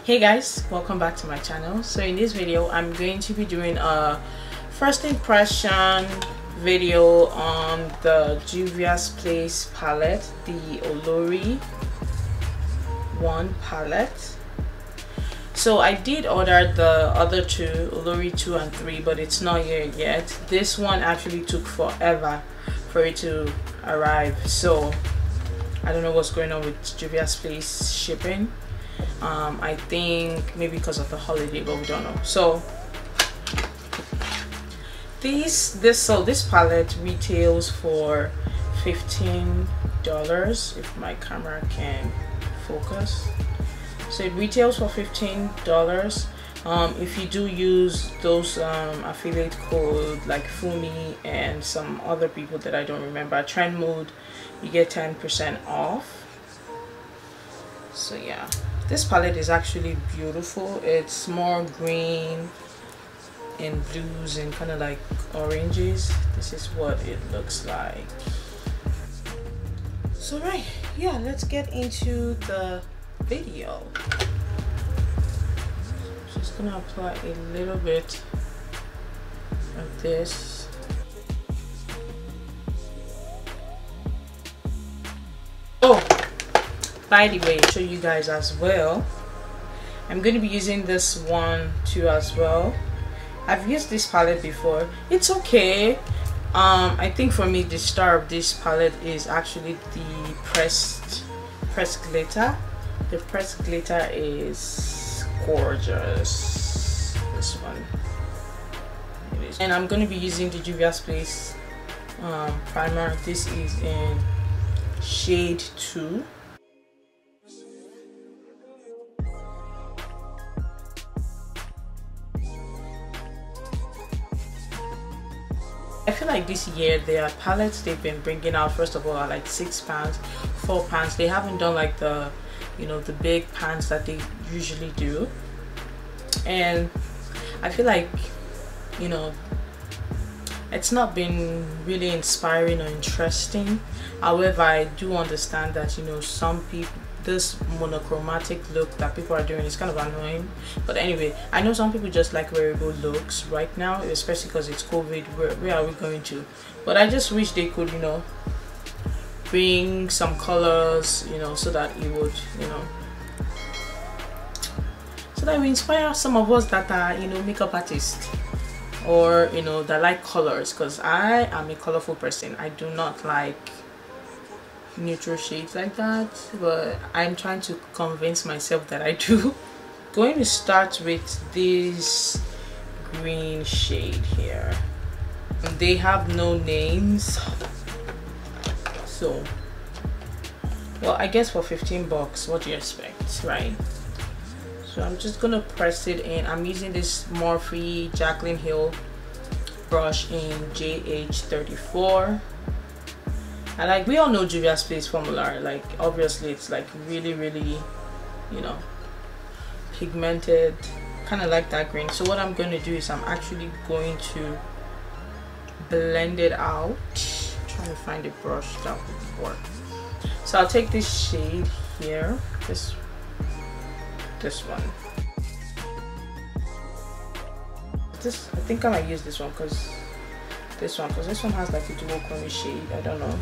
Hey guys, welcome back to my channel. So in this video I'm going to be doing a first impression video on the Juvias Place palette, the Olori 1 palette. So I did order the other two, Olori 2 and 3, but it's not here yet. This one actually took forever for it to arrive, so I don't know what's going on with Juvias Place shipping. I think maybe because of the holiday, but we don't know. So this palette retails for $15 if my camera can focus. So it retails for $15. If you do use those affiliate code like Fumi and some other people that I don't remember, Trend Mode, you get 10% off. So yeah, this palette is actually beautiful. It's more green and blues and kind of like oranges. This is what it looks like. So right, yeah, let's get into the video. Just gonna apply a little bit of this. Oh, by the way, show you guys as well, I'm going to be using this one too as well. I've used this palette before. It's okay. I think for me the star of this palette is actually the pressed glitter. The pressed glitter is gorgeous. This one it is. And I'm going to be using the Juvias Place primer. This is in shade 2. I feel like this year their palettes they've been bringing out, first of all, are like £6, £4. They haven't done like the, you know, the big pans that they usually do. And I feel like, you know, it's not been really inspiring or interesting. However, I do understand that, you know, some people, this monochromatic look that people are doing is kind of annoying. But anyway, I know some people just like wearable looks right now, especially because it's COVID. Where are we going to? But I just wish they could, you know, bring some colors, you know, so that it would, you know, so that we inspire some of us that are, you know, makeup artists, or, you know, that like colors, because I am a colorful person. I do not like neutral shades like that, but I'm trying to convince myself that I do. Going to start with this green shade here. They have no names, so, well, I guess for 15 bucks, what do you expect, right? So I'm just gonna press it in. I'm using this Morphe Jaclyn Hill brush in JH34. And like we all know Juvia's Place formula, like obviously it's like really, you know, pigmented, kind of like that green. So what I'm going to do is I'm actually going to blend it out. I'm trying to find a brush that would work. So I'll take this shade here, this one. This, I think I might use this one because this one has like a dual corner shade. I don't know.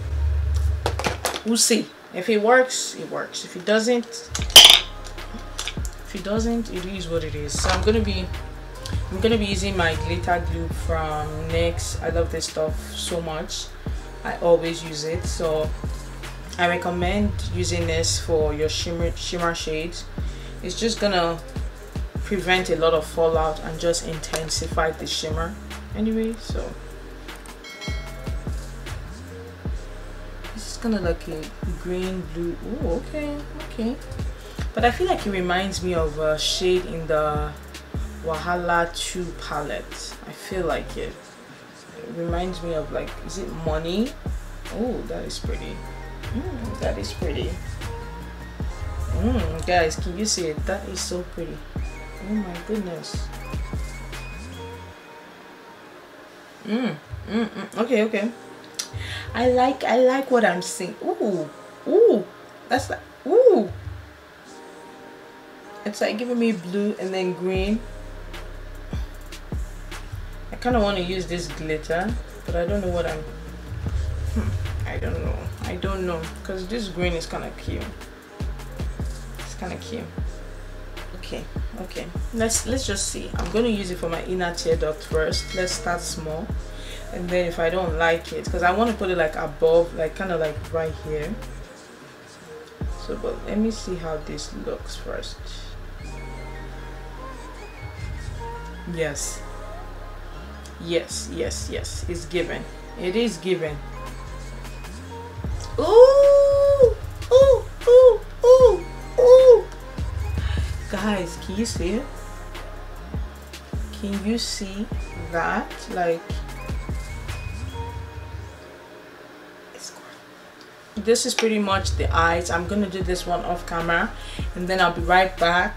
We'll see. If it works, it works. If it doesn't, it is what it is. So I'm gonna be using my glitter glue from NYX. I love this stuff so much. I always use it. So I recommend using this for your shimmer shades. It's just gonna prevent a lot of fallout and just intensify the shimmer. Anyway, so kind of like a green blue. Oh, okay, but I feel like it reminds me of a shade in the Wahala 2 palette. I feel like it reminds me of, like, is it Money? Oh, that is pretty. That is pretty. Guys, can you see it? That is so pretty. Oh my goodness. Okay. I like what I'm seeing. Ooh, that's like, ooh. It's like giving me blue and then green. I kind of want to use this glitter, but I don't know what I'm I don't know because this green is kind of cute. It's kind of cute. Okay, let's just see. I'm going to use it for my inner tear duct first. Let's start small, and then if I don't like it, because I want to put it like above, like kind of like right here. So but let me see how this looks first. Yes, it's given. It is given. Ooh. Guys, can you see it? Can you see that? Like, this is pretty much the eyes. I'm gonna do this one off camera, and then I'll be right back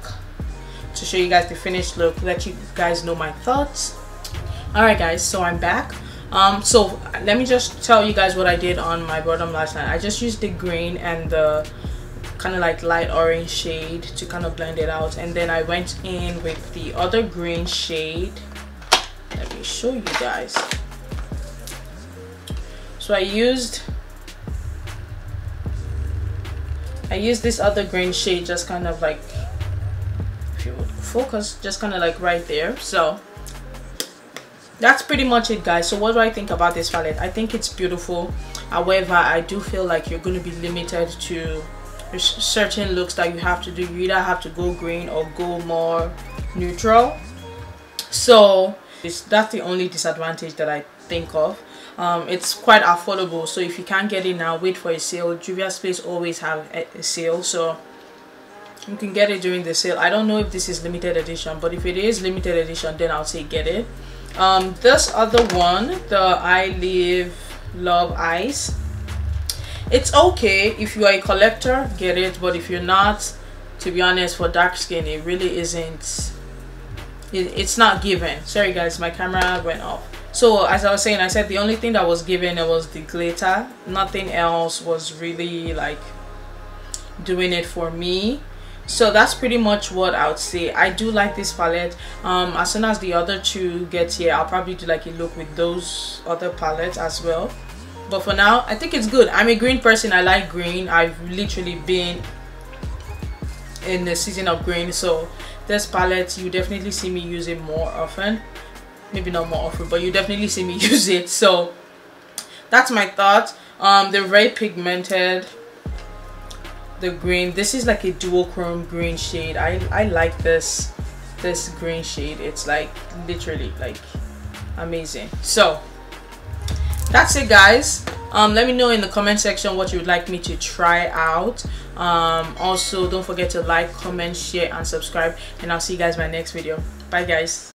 to show you guys the finished look, let you guys know my thoughts. All right guys, so I'm back. So let me just tell you guys what I did on my bottom last night. I just used the green and the kind of like light orange shade to kind of blend it out, and then I went in with the other green shade. Let me show you guys. So I used this other green shade, just kind of like, if you would focus, just kind of like right there. So that's pretty much it guys. So what do I think about this palette? I think it's beautiful. However, I do feel like you're going to be limited to certain looks that you have to do. You either have to go green or go more neutral. So that's the only disadvantage that I think of. It's quite affordable, so if you can't get it now, wait for a sale. Juvia's place always have a sale, so you can get it during the sale. I don't know if this is limited edition, but if it is limited edition, then I'll say get it. This other one, the I Live Love Eyes, it's okay if you are a collector, get it, but if you're not, to be honest, for dark skin, it really isn't, it's not given. Sorry guys, my camera went off. So as I was saying, I said the only thing that was given, it was the glitter. Nothing else was really like doing it for me. So that's pretty much what I would say. I do like this palette. As soon as the other two get here, I'll probably do like a look with those other palettes as well. But for now, I think it's good. I'm a green person. I like green. I've literally been in the season of green, so this palette you definitely see me use it more often. Maybe not more often, but you definitely see me use it. So that's my thought. They're very pigmented. The green, this is like a duochrome green shade. I like this green shade. It's like literally like amazing. So that's it guys. Let me know in the comment section what you would like me to try out. Also don't forget to like, comment, share and subscribe, and I'll see you guys in my next video. Bye guys.